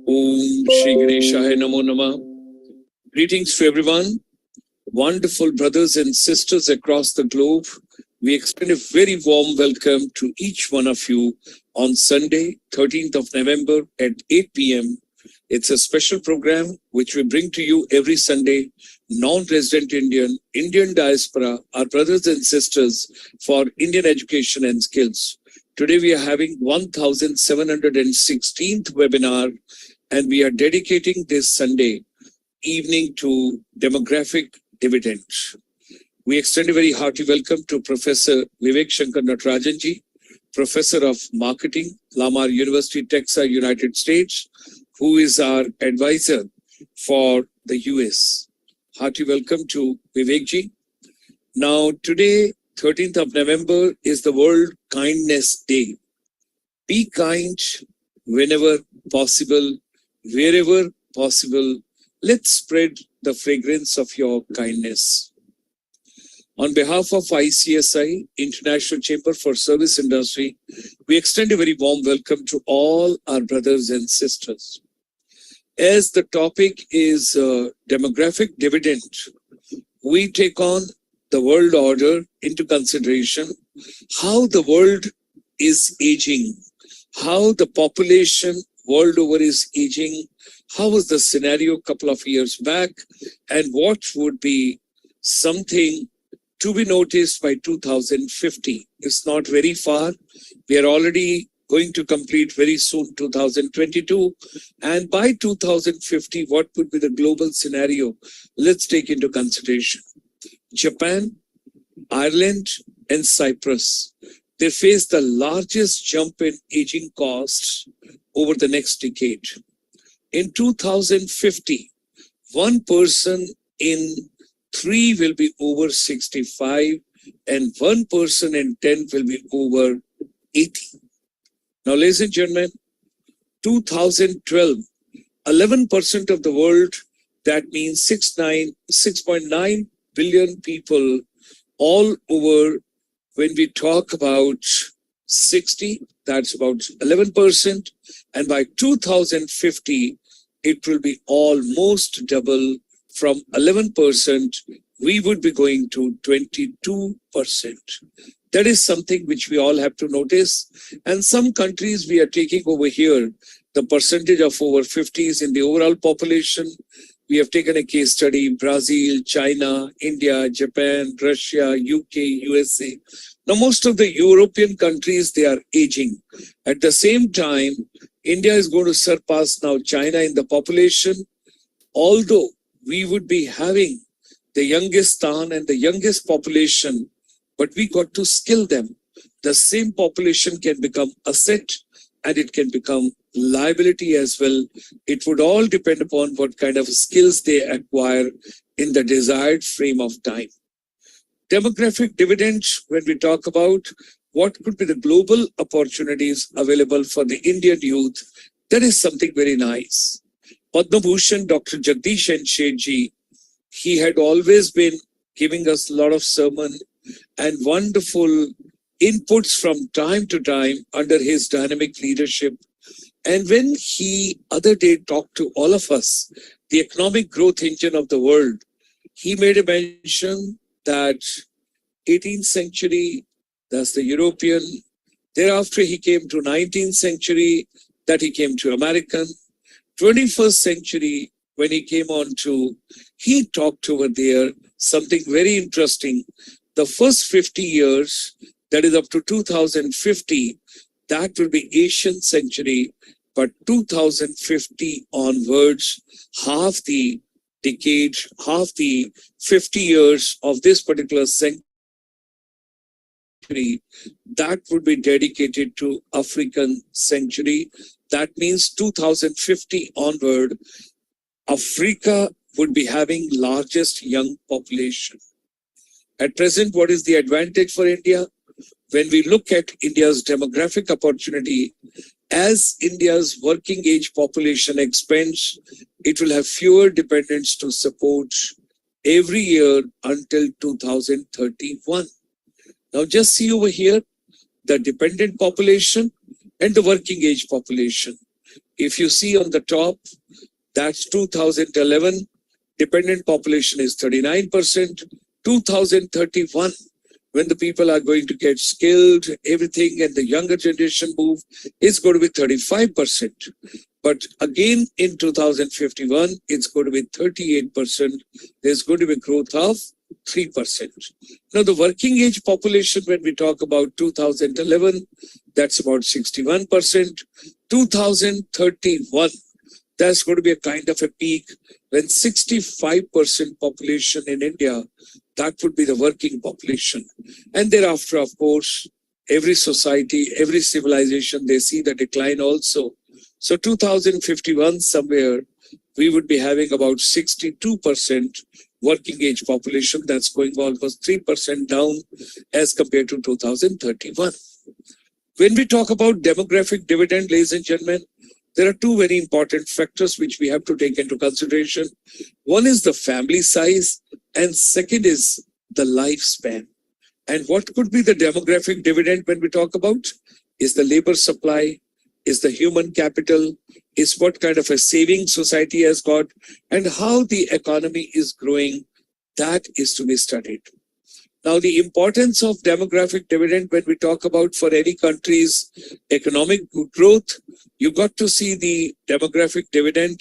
Om Shri Ganeshaya Namo Namah. Greetings to everyone. Wonderful brothers and sisters across the globe. We extend a very warm welcome to each one of you on Sunday, 13th of November at 8 p.m. It's a special program which we bring to you every Sunday. Non-resident Indian diaspora, our brothers and sisters for Indian education and skills. Today we are having 1716th webinar, and we are dedicating this Sunday evening to demographic dividend. We extend a very hearty welcome to Professor Vivek Shanker Natrajan ji, Professor of Marketing, Lamar University, Texas, United States, who is our advisor for the US. Hearty welcome to Vivek ji. Now today, 13th of November, is the World Kindness Day. Be kind whenever possible, wherever possible. Let's spread the fragrance of your kindness. On behalf of ICSI, International Chamber for Service Industry, we extend a very warm welcome to all our brothers and sisters. As the topic is demographic dividend, we take on the world order into consideration, how the world is aging, how the population world over is aging, how was the scenario a couple of years back, and what would be something to be noticed by 2050. It's not very far. We are already going to complete very soon 2022. And by 2050, what would be the global scenario? Let's take into consideration. Japan, Ireland, and Cyprus, they face the largest jump in aging costs over the next decade. In 2050, 1 person in 3 will be over 65 and 1 person in 10 will be over 80. Now, ladies and gentlemen, 2012, 11% of the world, that means 6.9 billion people all over. When we talk about 60, that's about 11%. And by 2050, it will be almost double. From 11%, we would be going to 22%. That is something which we all have to notice. And some countries we are taking over here, the percentage of over 50s in the overall population. We have taken a case study, Brazil, China, India, Japan, Russia, UK, USA. Now, most of the European countries, they are aging. At the same time, India is going to surpass now China in the population. Although we would be having the youngest town and the youngest population, but we got to skill them. The same population can become asset and it can become liability as well. It would all depend upon what kind of skills they acquire in the desired frame of time. Demographic dividends, when we talk about what could be the global opportunities available for the Indian youth, that is something very nice. Padma Bhushan, Dr. Jagdish N. Shetji, he had always been giving us a lot of sermon and wonderful inputs from time to time under his dynamic leadership. And when he other day talked to all of us, the economic growth engine of the world, he made a mention that 18th century, that's the European. Thereafter, he came to 19th century, that he came to American. 21st century, when he came on to, he talked over there something very interesting. The first 50 years, that is up to 2050, that will be Asian century. But 2050 onwards, half the decade, half the 50 years of this particular century, that would be dedicated to African century. That means 2050 onward, Africa would be having largest young population. At present, what is the advantage for India? When we look at India's demographic opportunity, as India's working age population expands, it will have fewer dependents to support every year until 2031. Now just see over here, the dependent population and the working age population. If you see on the top, that's 2011, dependent population is 39%. 2031, when the people are going to get skilled, everything, and the younger generation move, is going to be 35%. But again, in 2051, it's going to be 38%. There's going to be growth of 3%. Now, the working age population, when we talk about 2011, that's about 61%. 2031, that's going to be a kind of a peak when 65% population in India, that would be the working population. And thereafter, of course, every society, every civilization, they see the decline also. So 2051, somewhere, we would be having about 62% working age population. That's going almost 3% down as compared to 2031. When we talk about demographic dividend, ladies and gentlemen, there are two very important factors which we have to take into consideration. One is the family size, and second is the lifespan. And what could be the demographic dividend when we talk about? Is the labor supply, is the human capital, is what kind of a saving society has got, and how the economy is growing. That is to be studied. Now, the importance of demographic dividend when we talk about for any country's economic growth, you got to see the demographic dividend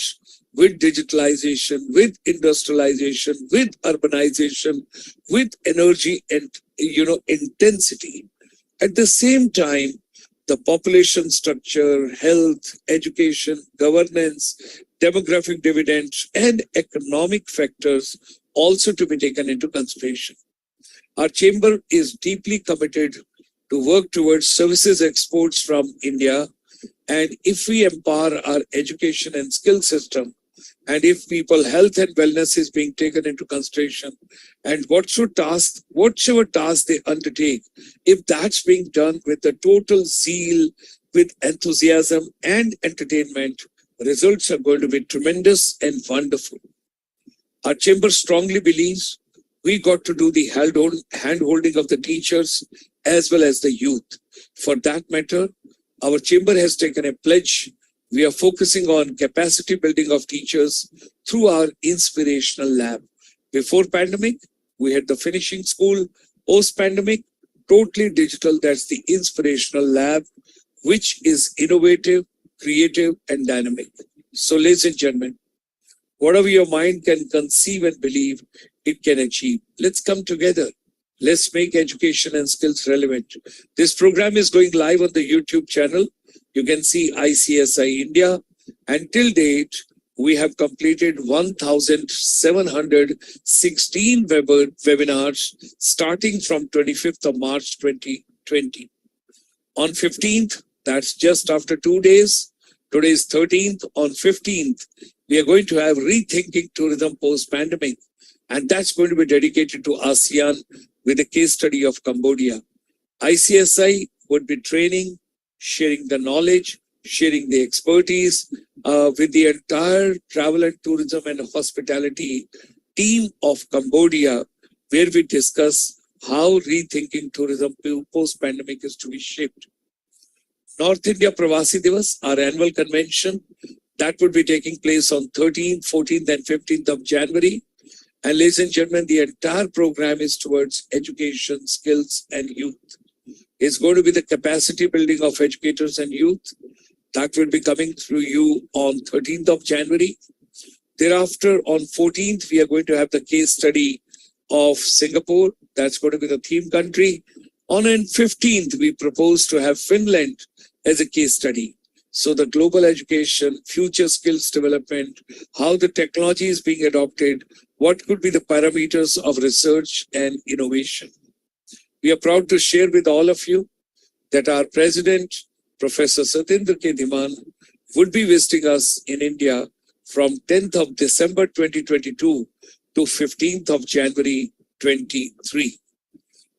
with digitalization, with industrialization, with urbanization, with energy and intensity. At the same time, the population structure, health, education, governance, demographic dividends, and economic factors also to be taken into consideration. Our chamber is deeply committed to work towards services exports from India. And if we empower our education and skill system, and if people health and wellness is being taken into consideration, and whatever task they undertake, if that's being done with the total zeal, with enthusiasm and entertainment, results are going to be tremendous and wonderful. Our chamber strongly believes we got to do the hand-holding of the teachers as well as the youth. For that matter, our chamber has taken a pledge. We are focusing on capacity building of teachers through our inspirational lab. Before pandemic, we had the finishing school. Post-pandemic, totally digital. That's the inspirational lab, which is innovative, creative, and dynamic. So, ladies and gentlemen, whatever your mind can conceive and believe, it can achieve. Let's come together. Let's make education and skills relevant. This program is going live on the YouTube channel. You can see ICSI India. And till date, we have completed 1,716 webinars starting from 25th of March 2020. On 15th, that's just after 2 days. Today is 13th. On 15th, we are going to have Rethinking Tourism Post-Pandemic. And that's going to be dedicated to ASEAN with a case study of Cambodia. ICSI would be training, sharing the knowledge, sharing the expertise with the entire travel and tourism and hospitality team of Cambodia, where we discuss how rethinking tourism post-pandemic is to be shaped. North India Pravasi Divas, our annual convention, that would be taking place on 13th, 14th, and 15th of January. And ladies and gentlemen, the entire program is towards education, skills, and youth. It's going to be the capacity building of educators and youth. That will be coming through you on 13th of January. Thereafter, on 14th, we are going to have the case study of Singapore. That's going to be the theme country. On 15th, we propose to have Finland as a case study. So the global education, future skills development, how the technology is being adopted, what could be the parameters of research and innovation. We are proud to share with all of you that our president, Professor Satendra K. Dhiman, would be visiting us in India from 10th of December 2022 to 15th of January 23.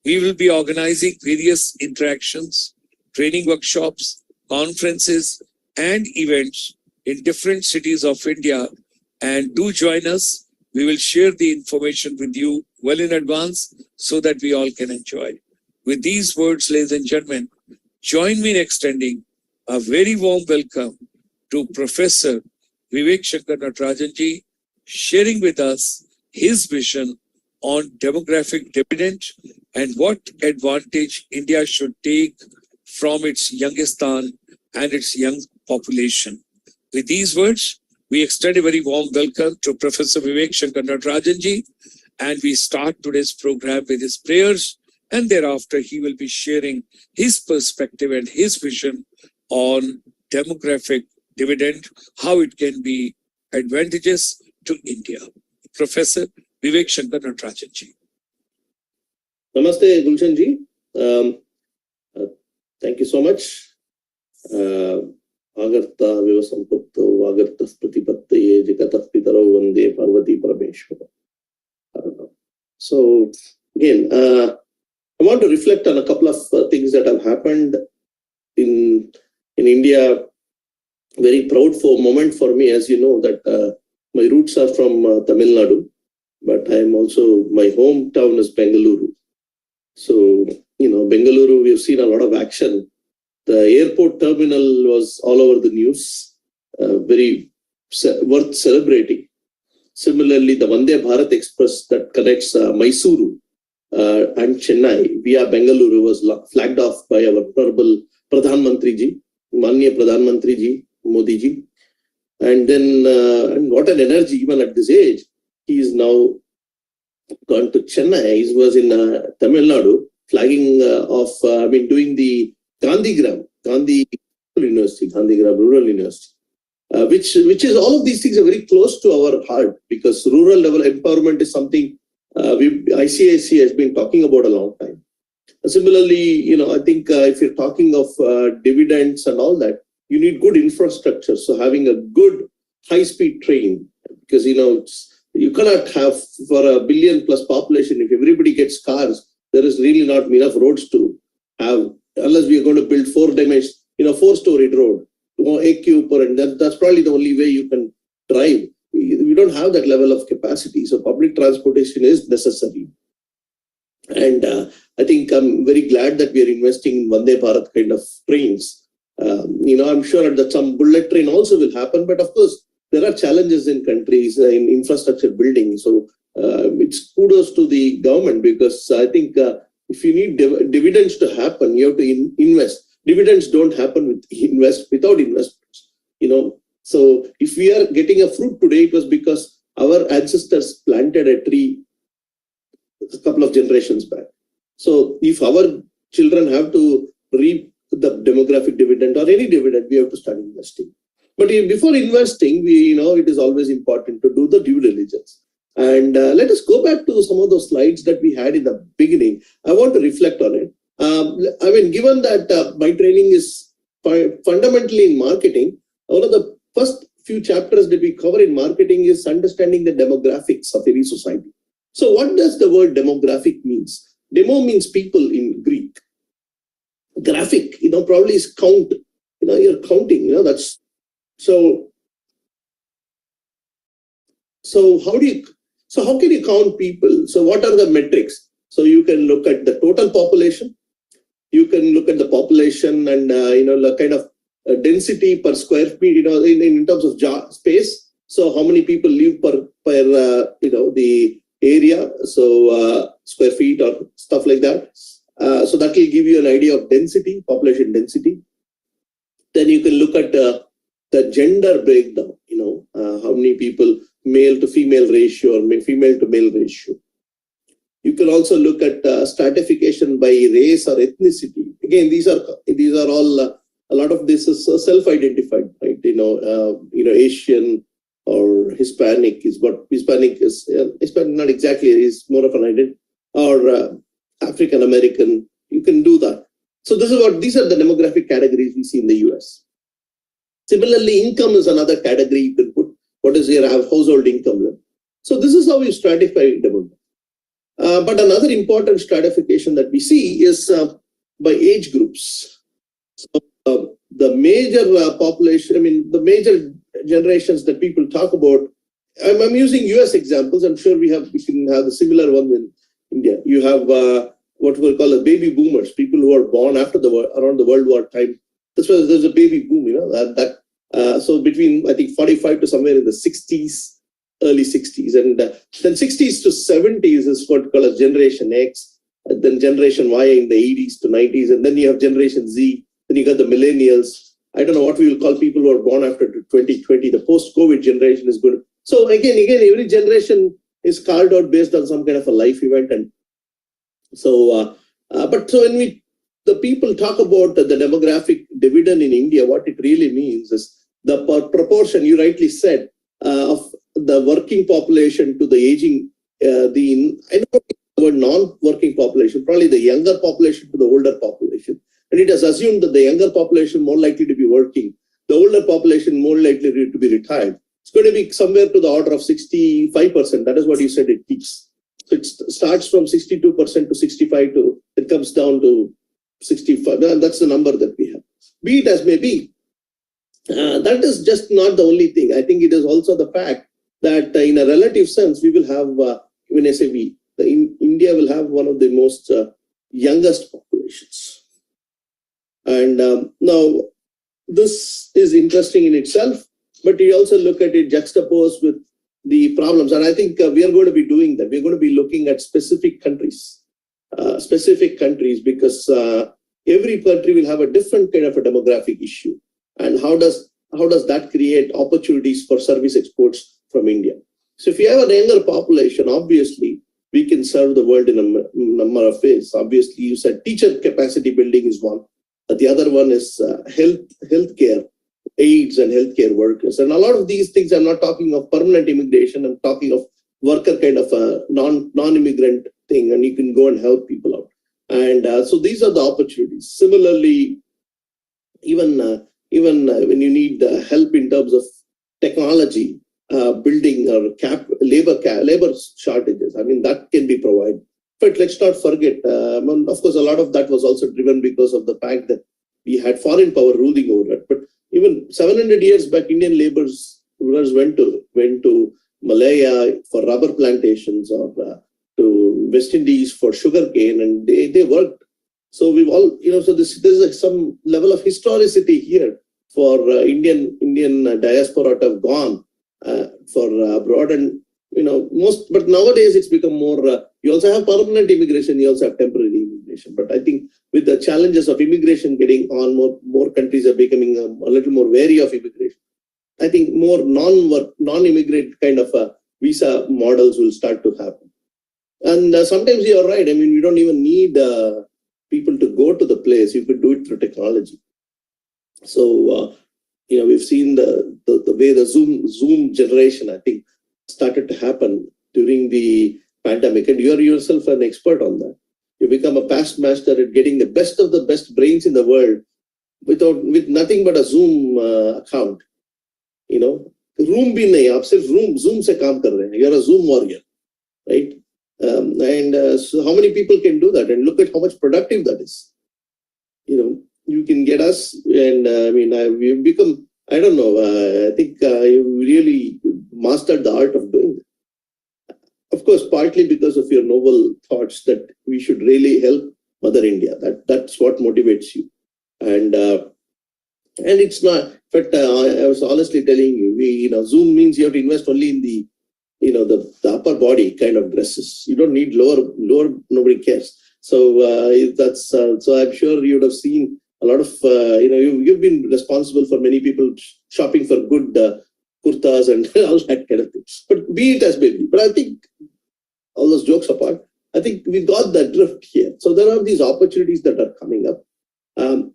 We will be organizing various interactions, training workshops, conferences, and events in different cities of India. And do join us. We will share the information with you well in advance so that we all can enjoy. With these words, ladies and gentlemen, join me in extending a very warm welcome to Professor Vivek Shankar Natrajan ji, sharing with us his vision on demographic dividend and what advantage India should take from its Youngistan and its young population. With these words, we extend a very warm welcome to Professor Vivek Shankar Natrajan ji, and we start today's program with his prayers, and thereafter he will be sharing his perspective and his vision on demographic dividend, how it can be advantageous to India. Professor Vivek Shankar Natrajan ji. Namaste, Gulshan ji. Thank you so much. Agartha Vivasampukto, Agartha Spratipattaye, Jagatat Pitaro Vande Parvati Parameshwara. So, again, I want to reflect on a couple of things that have happened in India. Very proud moment for me, as you know, that my roots are from Tamil Nadu, but I am also, my hometown is Bengaluru. So, Bengaluru, we have seen a lot of action. The airport terminal was all over the news, very worth celebrating. Similarly, the Vande Bharat Express that connects Mysuru and Chennai via Bengaluru was flagged off by our honorable Pradhan Mantri ji, Manya Pradhan Mantri ji, Modi ji. And then, and what an energy, even at this age, he is now gone to Chennai. He was in Tamil Nadu, flagging doing the Gandhigram Rural University, which is, all of these things are very close to our heart, because rural level empowerment is something ICIC has been talking about a long time. Similarly, I think if you're talking of dividends and all that, you need good infrastructure. So having a good high-speed train, because you cannot have, for a billion plus population, if everybody gets cars, there is really not enough roads to have, unless we are going to build 4-storied road, and that's probably the only way you can drive. We don't have that level of capacity, so public transportation is necessary. And I think I'm very glad that we are investing in Vande Bharat kind of trains. I'm sure that some bullet train also will happen, but of course, there are challenges in countries in infrastructure building. So it's kudos to the government, because I think if you need dividends to happen, you have to invest. Dividends don't happen without investments. So if we are getting a fruit today, it was because our ancestors planted a tree a couple of generations back. So if our children have to reap the demographic dividend or any dividend, we have to start investing. But before investing, it is always important to do the due diligence. And let us go back to some of those slides that we had in the beginning. I want to reflect on it. Given that my training is fundamentally in marketing, one of the first few chapters that we cover in marketing is understanding the demographics of any society. So what does the word demographic means? Demo means people in Greek. Graphic, probably is count. You're counting, that's so how can you count people? So what are the metrics? So you can look at the total population. You can look at the population and the kind of density per square feet, in terms of space. So how many people live per the area, so square feet or stuff like that. So that will give you an idea of density, population density. Then you can look at the gender breakdown, how many people, male to female ratio or female to male ratio. You can also look at stratification by race or ethnicity. Again, these are all, a lot of this is self-identified, right? Asian or Hispanic is what Hispanic is. Hispanic, not exactly, is more of an identity, or African American. You can do that. So these are the demographic categories we see in the US. Similarly, income is another category you can put. What is your household income level? So this is how you stratify demographics. But another important stratification that we see is by age groups. So the major population, the major generations that people talk about, I'm using US examples. I'm sure we can have a similar one in India. You have what we'll call baby boomers, people who are born after around the World War time. That's why there's a baby boom, that So between, I think, 45 to somewhere in the 60s, early 60s. And then 60s to 70s is what called as Generation X, then Generation Y in the 80s to 90s. And then you have Generation Z, then you got the millennials. I don't know what we will call people who are born after 2020. The post-COVID generation is good. So again, every generation is carved out based on some kind of a life event. And so, but so when the people talk about the demographic dividend in India, what it really means is the proportion, you rightly said, of the working population to the aging, I don't know the word non-working population, probably the younger population to the older population. And it has assumed that the younger population more likely to be working, the older population more likely to be retired. It's going to be somewhere to the order of 65%. That is what you said it peaks. So it starts from 62% to 65 to, it comes down to 65. That's the number that we have. Be it as may be, that is just not the only thing. I think it is also the fact that in a relative sense, we will have, when I say we, India will have one of the most youngest populations. And now, this is interesting in itself, but you also look at it juxtaposed with the problems. And I think we are going to be doing that. We're going to be looking at specific countries because every country will have a different kind of a demographic issue. And how does that create opportunities for service exports from India? So if you have a younger population, obviously, we can serve the world in a number of ways. Obviously, you said teacher capacity building is one. The other one is healthcare, aides and healthcare workers. And a lot of these things, I'm not talking of permanent immigration, I'm talking of worker kind of a non-immigrant thing, and you can go and help people out. And so these are the opportunities. Similarly, even when you need help in terms of technology, building or labor shortages, I mean, that can be provided. But let's not forget, of course, a lot of that was also driven because of the fact that we had foreign power ruling over it. But even 700 years back, Indian laborers went to Malaya for rubber plantations or to West Indies for sugarcane, and they worked. So we've all, so there's some level of historicity here for Indian diaspora to have gone for abroad, and but nowadays it's become more. You also have permanent immigration, you also have temporary immigration. But I think with the challenges of immigration getting on, more countries are becoming a little more wary of immigration. I think more non-immigrant kind of visa models will start to happen. And sometimes you're right. I mean, you don't even need people to go to the place. You could do it through technology. So, we've seen the way the Zoom generation, I think, started to happen during the pandemic. And you're yourself an expert on that. You become a past master at getting the best of the best brains in the world with nothing but a Zoom account. Room bhi nahi, aap sirf Zoom se kaam kar rahe hain. You're a Zoom warrior, right? So how many people can do that? And look at how much productive that is. You can get us, and we've become, I don't know, I think you really mastered the art of doing that. Of course, partly because of your noble thoughts that we should really help Mother India. That's what motivates you. And it's not, in fact, I was honestly telling you, Zoom means you have to invest only in the the upper body kind of dresses. You don't need lower, nobody cares. So so I'm sure you would have seen a lot of, you've been responsible for many people shopping for good kurtas and all that kind of thing. But be it as may be. But I think, all those jokes apart, I think we got the drift here. So there are these opportunities that are coming up.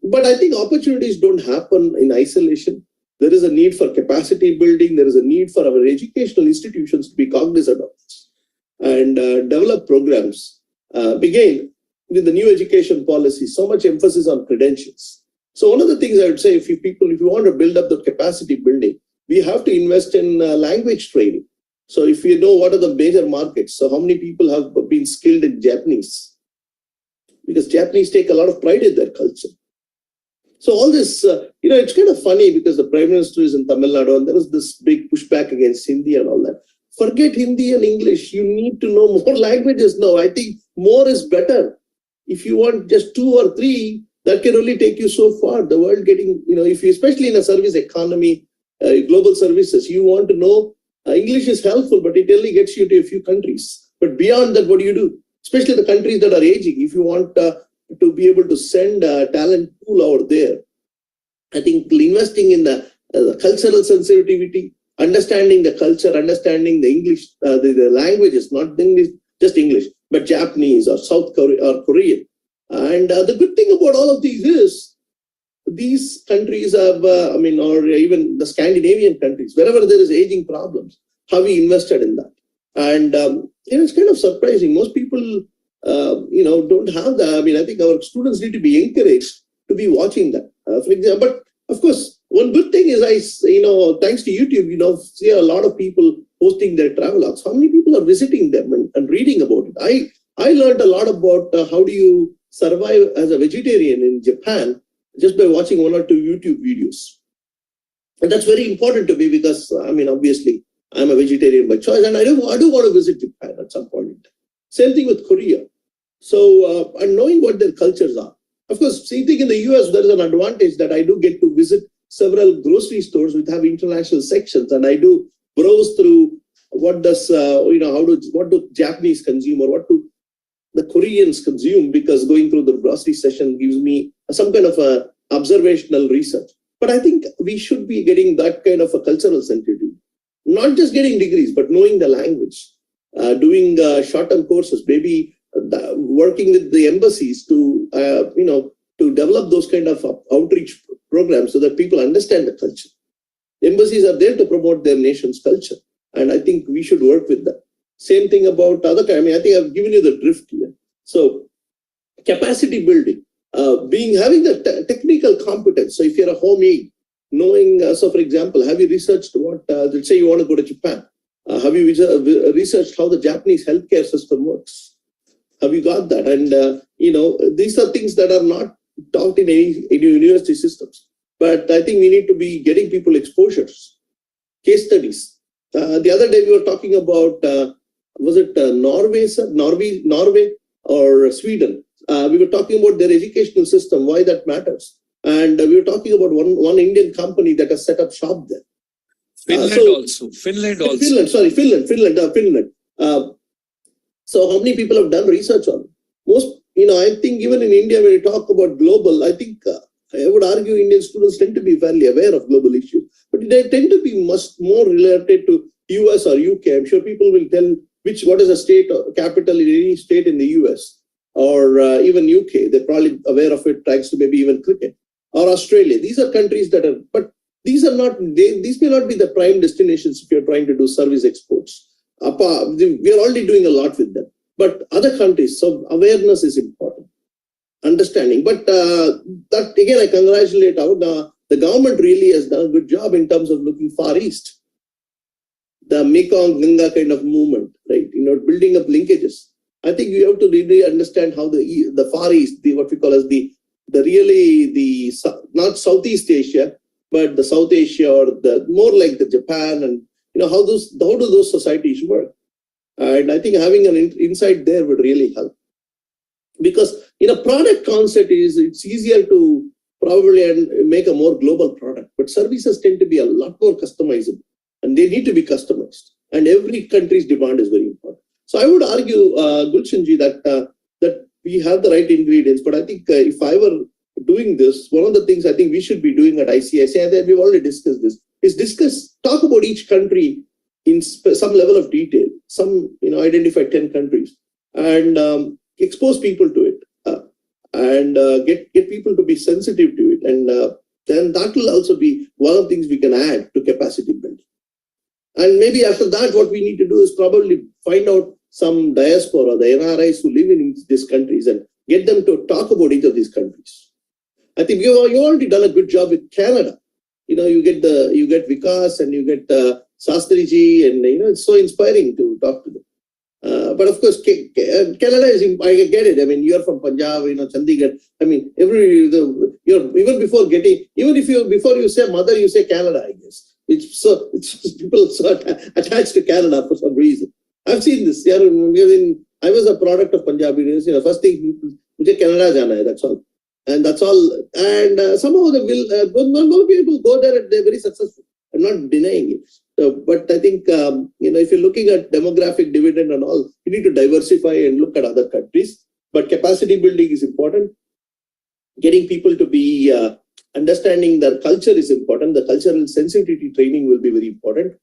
But I think opportunities don't happen in isolation. There is a need for capacity building. There is a need for our educational institutions to be cognizant of this and develop programs. Again, with the new education policy, so much emphasis on credentials. So one of the things I would say, if you want to build up the capacity building, we have to invest in language training. So if you know what are the major markets, so how many people have been skilled in Japanese? Because Japanese take a lot of pride in their culture. So all this, it's kind of funny because the Prime Minister is in Tamil Nadu and there is this big pushback against Hindi and all that. Forget Hindi and English. You need to know more languages now. I think more is better. If you want just 2 or 3, that can only take you so far. The world getting, if you, especially in a service economy, global services, you want to know English is helpful, but it only gets you to a few countries. But beyond that, what do you do? Especially the countries that are aging. If you want to be able to send a talent pool out there, I think investing in the cultural sensitivity, understanding the culture, understanding the English, the languages, not English, just English, but Japanese or South Korean or Korean. And the good thing about all of these is these countries have, or even the Scandinavian countries, wherever there is aging problems, how we invested in that. And it's kind of surprising. Most people, don't have that. I think our students need to be encouraged to be watching that. For example, but of course, one good thing is thanks to YouTube, see a lot of people posting their travelogues. How many people are visiting them and reading about it? I learned a lot about how do you survive as a vegetarian in Japan just by watching 1 or 2 YouTube videos. And that's very important to me because, obviously, I'm a vegetarian by choice and I do want to visit Japan at some point in time. Same thing with Korea. So, and knowing what their cultures are. Of course, same thing in the US, there is an advantage that I do get to visit several grocery stores which have international sections, and I do browse through what does, what do Japanese consume or what do the Koreans consume, because going through the grocery session gives me some kind of a observational research. But I think we should be getting that kind of a cultural sensitivity, not just getting degrees, but knowing the language, doing short-term courses, maybe working with the embassies to, to develop those kind of outreach programs so that people understand the culture. Embassies are there to promote their nation's culture. And I think we should work with that. Same thing about other, I think I've given you the drift here. So capacity building, having the technical competence. So if you're a home aide, knowing, so for example, have you researched what, let's say you want to go to Japan. Have you researched how the Japanese healthcare system works? Have you got that? And, these are things that are not taught in any university systems. But I think we need to be getting people exposures, case studies. The other day we were talking about, was it Norway or Sweden? We were talking about their educational system, why that matters. And we were talking about one Indian company that has set up shop there. Finland also. Finland. So how many people have done research on it? Most, I think even in India, when you talk about global, I think I would argue Indian students tend to be fairly aware of global issues, but they tend to be much more related to US or UK. I'm sure people will tell what is a state or capital in any state in the US or even UK. They're probably aware of it, thanks to maybe even cricket, or Australia. These are countries that are, but these are not, these may not be the prime destinations if you're trying to do service exports. We are already doing a lot with them. But other countries, so awareness is important, understanding. But that again, I congratulate the government really has done a good job in terms of looking far east. The Mekong Ganga kind of movement, right? Building up linkages. I think we have to really understand how the far east, what we call as not Southeast Asia, but the South Asia or the more like the Japan, and how do those societies work? And I think having an insight there would really help. Because product concept it's easier to probably make a more global product, but services tend to be a lot more customizable and they need to be customized. And every country's demand is very important. So I would argue, Gulshanji, that we have the right ingredients, but I think if I were doing this, one of the things I think we should be doing at ICIC, and we've already discussed this, is talk about each country in some level of detail, identify 10 countries and expose people to it and get people to be sensitive to it. And then that will also be one of the things we can add to capacity building. And maybe after that, what we need to do is probably find out some diaspora, the NRIs who live in these countries, and get them to talk about each of these countries. I think you've already done a good job with Canada. You get Vikas and you get Sastriji, and it's so inspiring to talk to them. But of course, Canada is, I get it. I mean, you're from Punjab, Chandigarh. I mean, even before you say mother, you say Canada, I guess. People so attached to Canada for some reason. I've seen this. I was a product of Punjabi. First thing, mujhe Canada jana hai, that's all. And that's all. And somehow the will, more people go there and they're very successful. I'm not denying it. So, but I think, if you're looking at demographic dividend and all, you need to diversify and look at other countries. But capacity building is important. Getting people to be understanding their culture is important. The cultural sensitivity training will be very important.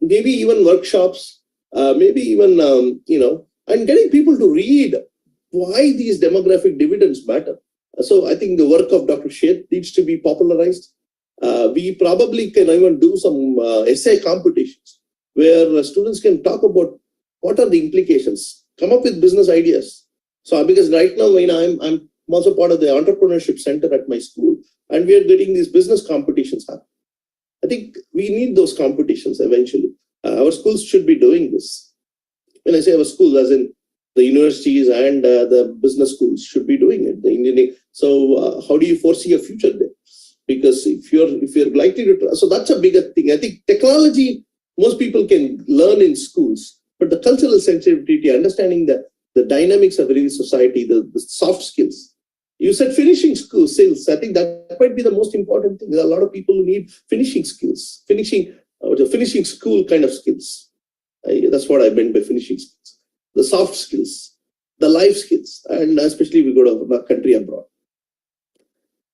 Maybe even workshops, maybe even, and getting people to read why these demographic dividends matter. So I think the work of Dr. Sheth needs to be popularized. We probably can even do some essay competitions where students can talk about what are the implications, come up with business ideas. So because right now, I'm also part of the entrepreneurship center at my school, and we are getting these business competitions happen. I think we need those competitions eventually. Our schools should be doing this. When I say our school, as in the universities and the business schools should be doing it. The engineering. So how do you foresee a future there? Because if you're likely to, so that's a bigger thing. I think technology, most people can learn in schools, but the cultural sensitivity, understanding the dynamics of any society, the soft skills. You said finishing school skills. I think that might be the most important thing. There are a lot of people who need finishing skills, finishing school kind of skills. That's what I meant by finishing skills. The soft skills, the life skills, and especially we go to a country abroad.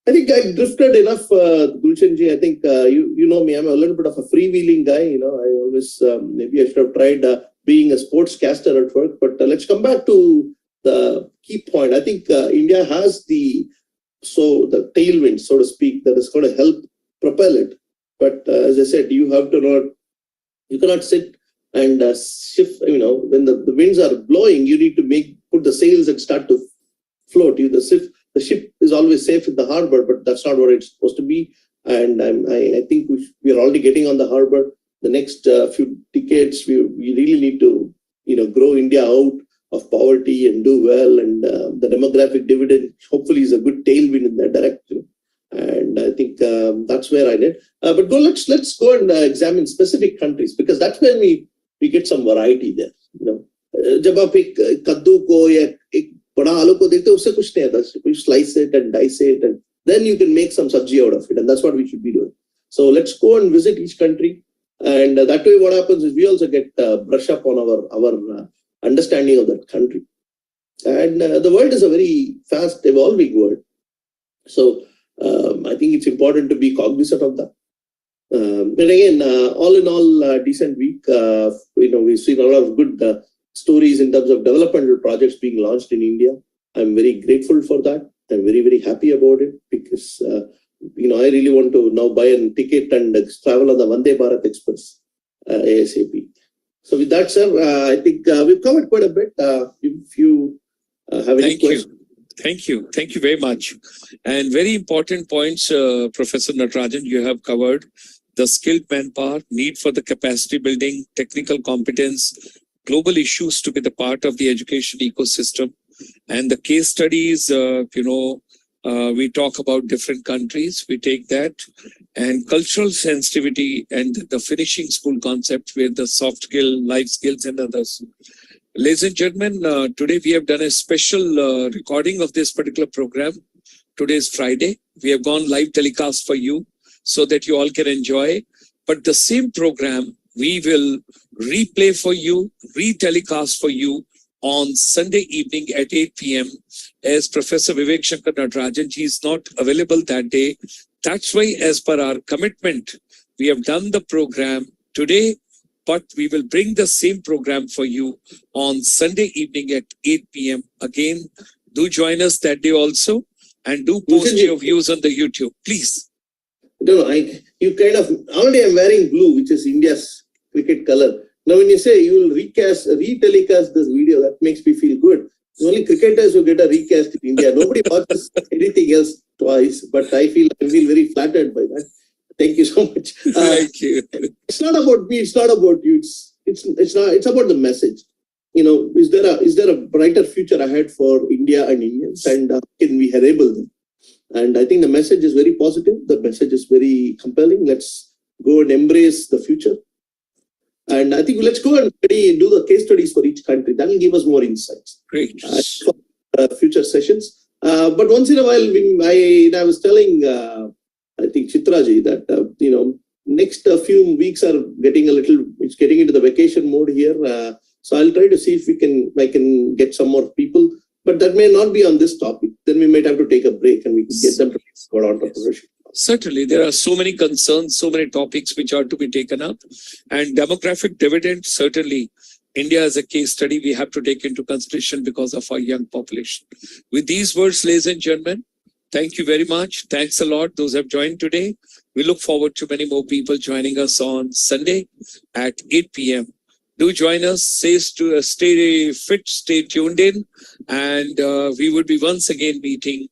I think I drifted enough, Gulshanji. I think you know me. I'm a little bit of a freewheeling guy. I always maybe I should have tried being a sportscaster at work. But let's come back to the key point. I think India has the tailwind, so to speak, that is going to help propel it. But as I said, you cannot sit and shift. When the winds are blowing, you need to put the sails and start to float. The ship is always safe in the harbor, but that's not what it's supposed to be. And I think we are already getting on the harbor. The next few decades, we really need to grow India out of poverty and do well. And the demographic dividend hopefully is a good tailwind in that direction. And I think that's where I did. But let's go and examine specific countries, because that's where we get some variety there. जब आप एक कद्दू को या एक बड़ा आलू को देखते हो, उससे कुछ नहीं आता. You slice it and dice it, and then you can make some sabji out of it, and that's what we should be doing. So let's go and visit each country, and that way what happens is we also get brush up on our understanding of that country. And the world is a very fast evolving world, so I think it's important to be cognizant of that. But again, all in all, decent week. We've seen a lot of good stories in terms of developmental projects being launched in India. I'm very grateful for that. I'm very, very happy about it, because I really want to now buy a ticket and travel on the Vande Bharat Express ASAP. So with that, sir, I think we've covered quite a bit. If you have any questions. Thank you very much. And very important points, Professor Natrajan, you have covered. The skilled manpower, need for the capacity building, technical competence, global issues to be the part of the education ecosystem, and the case studies. We talk about different countries, we take that, and cultural sensitivity and the finishing school concept with the soft skill, life skills, and others. Ladies and gentlemen, today we have done a special recording of this particular program. Today is Friday. We have gone live telecast for you so that you all can enjoy. But the same program we will replay for you, retelecast for you on Sunday evening at 8 p.m. as Professor Vivek Shanker Natrajan, he is not available that day. That's why, as per our commitment, we have done the program today, but we will bring the same program for you on Sunday evening at 8 p.m. Again, do join us that day also, and do post your views on the YouTube, please. No, you kind of, already I'm wearing blue, which is India's cricket color. Now, when you say you will retelecast this video, that makes me feel good. Only cricketers who get a recast in India. Nobody watches anything else twice, but I feel very flattered by that. Thank you so much. Thank you. It's not about me. It's not about you. It's about the message. Is there a brighter future ahead for India and Indians, and can we enable them? And I think the message is very positive. The message is very compelling. Let's go and embrace the future. And I think let's go and do the case studies for each country. That will give us more insights. Great. For future sessions. But once in a while, I was telling, I think Chitraji that, next few weeks are it's getting into the vacation mode here. So I'll try to see if I can get some more people, but that may not be on this topic. Then we might have to take a break and we can get them to talk about entrepreneurship. Certainly, there are so many concerns, so many topics which are to be taken up. And demographic dividend, certainly, India as a case study, we have to take into consideration because of our young population. With these words, ladies and gentlemen, thank you very much. Thanks a lot, those who have joined today. We look forward to many more people joining us on Sunday at 8 p.m. Do join us, stay fit, stay tuned in, and we would be once again meeting